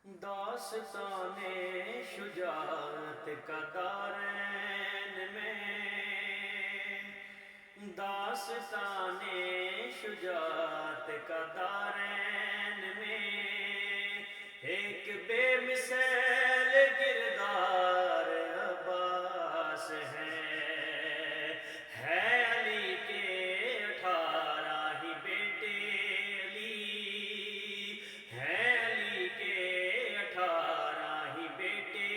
داستان شجاعت کا دارین میں، داستان شجاعت کا دارین میں، ایک بے مثال کردار عباس ہے علی کے 18 ہی بیٹے، علی ہے علی کے 18 ہی بیٹے،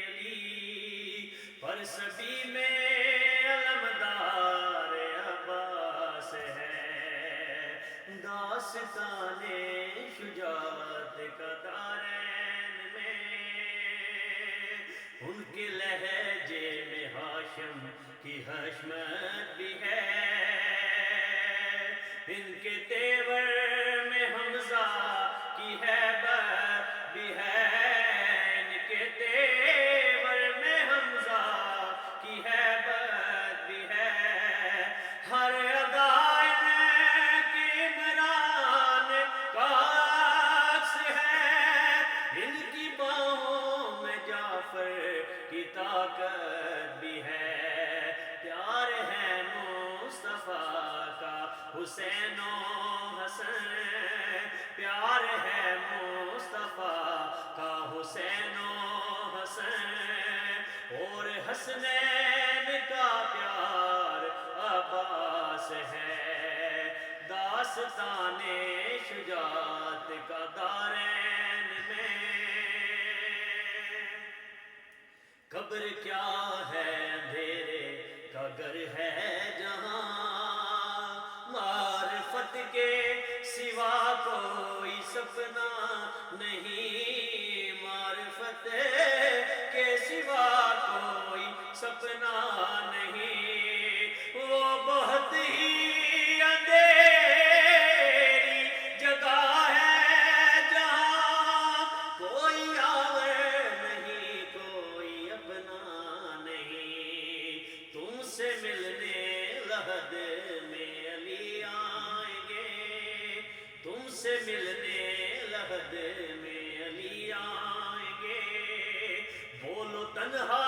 علی پر سبھی میں علمدار عباس ہے، داستان شجاعت کا دارین میں، ان کے لہجے میں ہاشم کی حشمت بھی ہے، ان کے تیور میں حمزہ کی ہیبت بھی ہے، ان کے تیور میں حمزہ کی ہیبت بھی ہے، ہر ادائن کے عمران کا عکس ہے، ان کی باہوں میں جعفر کی طاقت بھی ہے، پیار ہے مصطفیٰ کا حسین و حسن، پیار ہے مصطفیٰ کا حسین و حسن، اور حسنین کا پیار عباس ہے، داستان شجاعت کا دارین میں، قبر کیا ہے اندھیرے کا گھر ہے جہاں، معرفت کے سوا کوئی سپنا نہیں، معرفت کے سوا کوئی سپنا نہیں، وہ بہت ہی اندھیری جگہ ہے جہاں کوئی آور نہیں، کوئی اپنا نہیں، تم سے ملنے لحد میں علی آئیں گے، تم سے ملنے لحد میں علی آئیں گے، بولو تنہا